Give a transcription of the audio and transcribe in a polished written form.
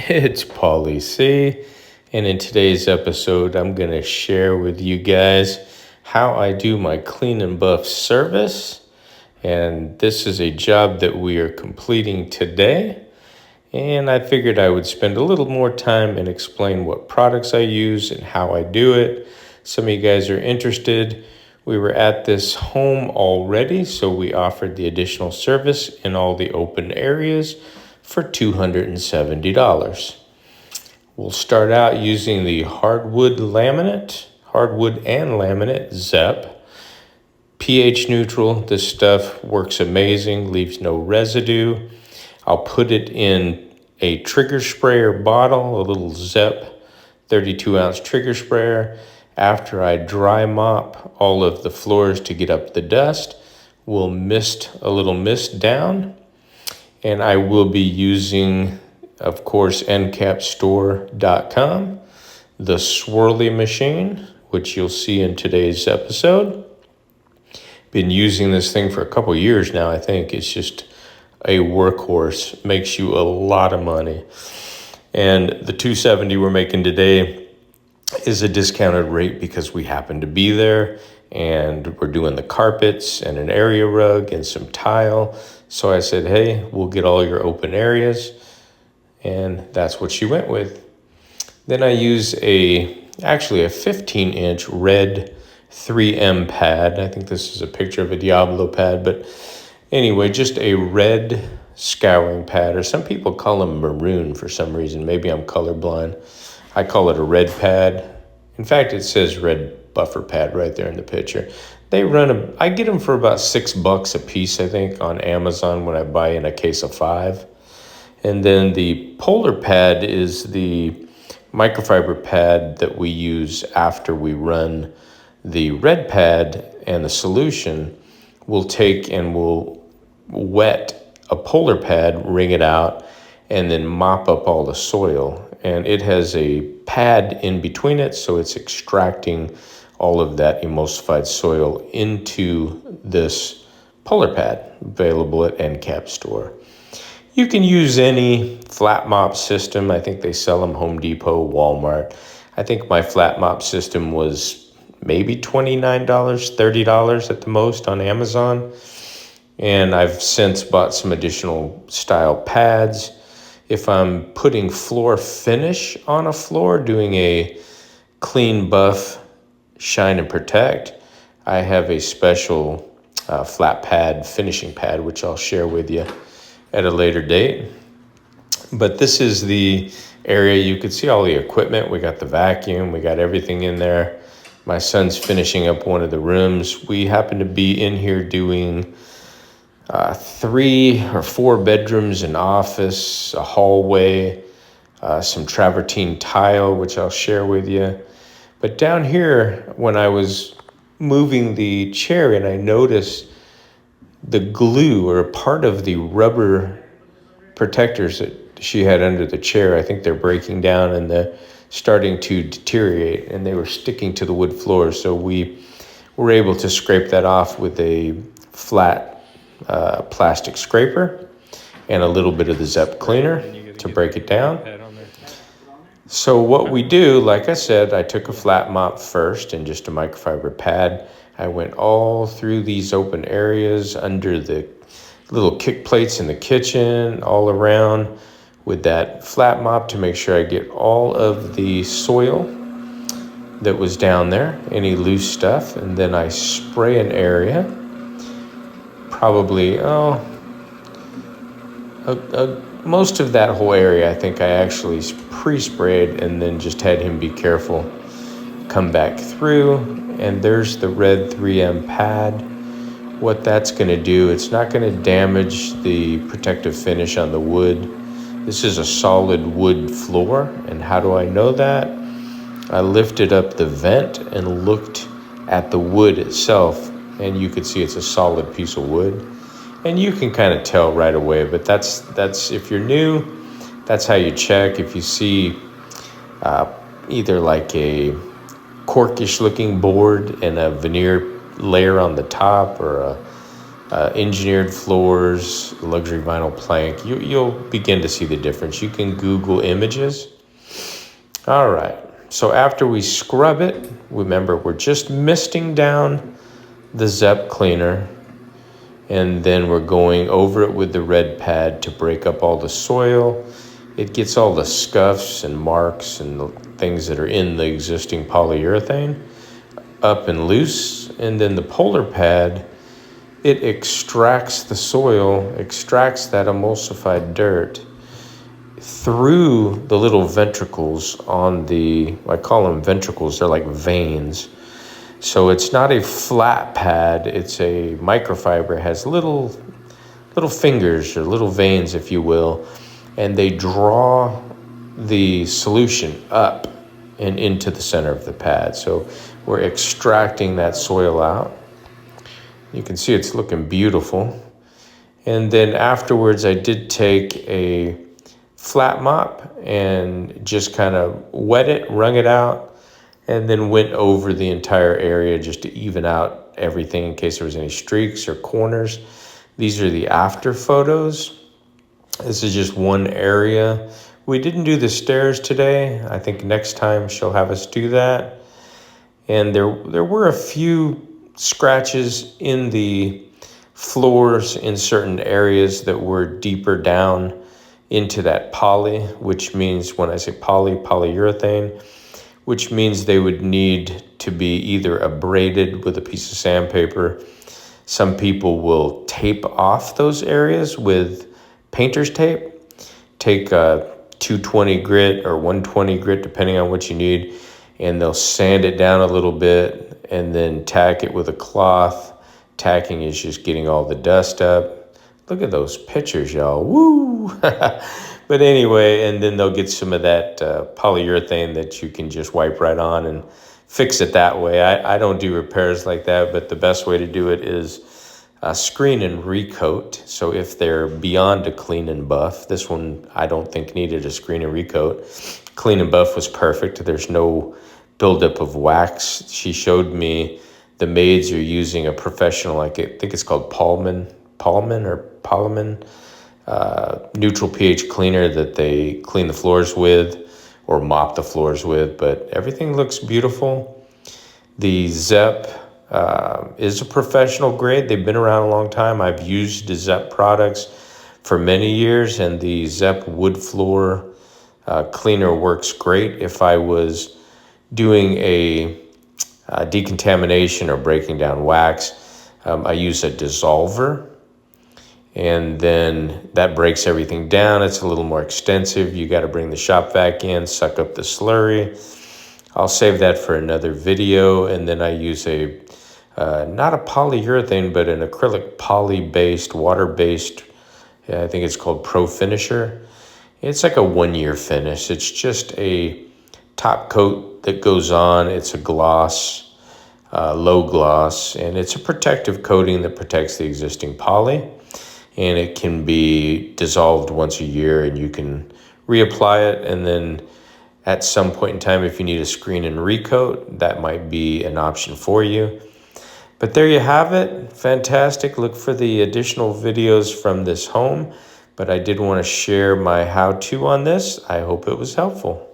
It's Paulie C, and in today's episode, I'm going to share with you guys how I do my clean and buff service. And this is a job that we are completing today. And I figured I would spend a little more time and explain what products I use and how I do it. Some of you guys are interested. We were at this home already, so we offered the additional service in all the open areas for $270. We'll start out using the hardwood and laminate ZEP. pH neutral, this stuff works amazing, leaves no residue. I'll put it in a trigger sprayer bottle, a little ZEP 32-ounce trigger sprayer. After I dry mop all of the floors to get up the dust, we'll mist a little mist down. And I will be using, of course, ncapstore.com, the swirly machine, which you'll see in today's episode. Been using this thing for a couple years now, I think. It's just a workhorse, makes you a lot of money. And the $270 we're making today is a discounted rate because we happen to be there, and we're doing the carpets and an area rug and some tile. So I said, hey, we'll get all your open areas. And that's what she went with. Then I use actually a 15-inch red 3M pad. I think this is a picture of a Diablo pad. But anyway, just a red scouring pad. Or some people call them maroon for some reason. Maybe I'm colorblind. I call it a red pad. In fact, it says red buffer pad right there in the picture. I get them for about $6 a piece, I think, on Amazon when I buy in a case of 5. And then the polar pad is the microfiber pad that we use after we run the red pad and the solution. We'll take and we'll wet a polar pad, wring it out, and then mop up all the soil. And it has a pad in between it, so it's extracting all of that emulsified soil into this polar pad, available at NCAP Store. You can use any flat mop system. I think they sell them Home Depot, Walmart. I think my flat mop system was maybe $29, $30 at the most on Amazon. And I've since bought some additional style pads. If I'm putting floor finish on a floor, doing a clean buff, shine and protect, I have a special flat pad, finishing pad, which I'll share with you at a later date. But this is the area. You can see all the equipment. We got the vacuum. We got everything in there. My son's finishing up one of the rooms. We happen to be in here doing 3 or 4 bedrooms, an office, a hallway, some travertine tile, which I'll share with you. But down here, when I was moving the chair and I noticed the glue or a part of the rubber protectors that she had under the chair, I think they're breaking down and they're starting to deteriorate, and they were sticking to the wood floor. So we were able to scrape that off with a flat plastic scraper and a little bit of the ZEP cleaner to break it down. So what we do, like I said, I took a flat mop first and just a microfiber pad. I went all through these open areas under the little kick plates in the kitchen, all around with that flat mop to make sure I get all of the soil that was down there, any loose stuff. And then I spray an area, probably, most of that whole area, I think I actually pre-sprayed and then just had him be careful. Come back through, and there's the red 3M pad. What that's going to do, it's not going to damage the protective finish on the wood. This is a solid wood floor, and how do I know that? I lifted up the vent and looked at the wood itself, and you could see it's a solid piece of wood. And you can kind of tell right away, but that's if you're new, that's how you check. If you see either like a corkish looking board and a veneer layer on the top, or engineered floors, luxury vinyl plank, you'll begin to see the difference. You can Google images. All right, so after we scrub it, remember we're just misting down the ZEP cleaner, and then we're going over it with the red pad to break up all the soil. It gets all the scuffs and marks and the things that are in the existing polyurethane up and loose. And then the polar pad, it extracts the soil, extracts that emulsified dirt through the little ventricles on I call them ventricles, they're like veins. So it's not a flat pad, it's a microfiber, it has little fingers or little veins, if you will, and they draw the solution up and into the center of the pad. So we're extracting that soil out. You can see it's looking beautiful. And then afterwards, I did take a flat mop and just kind of wet it, wrung it out, and then went over the entire area just to even out everything in case there was any streaks or corners. These are the after photos. This is just one area. We didn't do the stairs today. I think next time she'll have us do that. And there were a few scratches in the floors in certain areas that were deeper down into that poly, which means, when I say polyurethane, which means they would need to be either abraded with a piece of sandpaper. Some people will tape off those areas with painter's tape. Take a 220 grit or 120 grit, depending on what you need, and they'll sand it down a little bit and then tack it with a cloth. Tacking is just getting all the dust up. Look at those pictures, y'all. Woo! But anyway, and then they'll get some of that polyurethane that you can just wipe right on and fix it that way. I don't do repairs like that, but the best way to do it is screen and recoat. So if they're beyond a clean and buff, this one I don't think needed a screen and recoat. Clean and buff was perfect. There's no buildup of wax. She showed me the maids are using a professional, I think it's called Polyman neutral pH cleaner that they clean the floors with or mop the floors with, but everything looks beautiful. The ZEP is a professional grade. They've been around a long time. I've used the ZEP products for many years, and the ZEP wood floor cleaner works great. If I was doing a decontamination or breaking down wax, I use a dissolver, and then that breaks everything down. It's a little more extensive. You got to bring the shop vac in, suck up the slurry. I'll save that for another video. And then I use not a polyurethane, but an acrylic poly-based, water-based, I think it's called Pro Finisher. It's like a 1-year finish. It's just a top coat that goes on. It's a gloss, low gloss, and it's a protective coating that protects the existing poly. And it can be dissolved once a year, and you can reapply it. And then at some point in time, if you need a screen and recoat, that might be an option for you. But there you have it. Fantastic. Look for the additional videos from this home. But I did want to share my how-to on this. I hope it was helpful.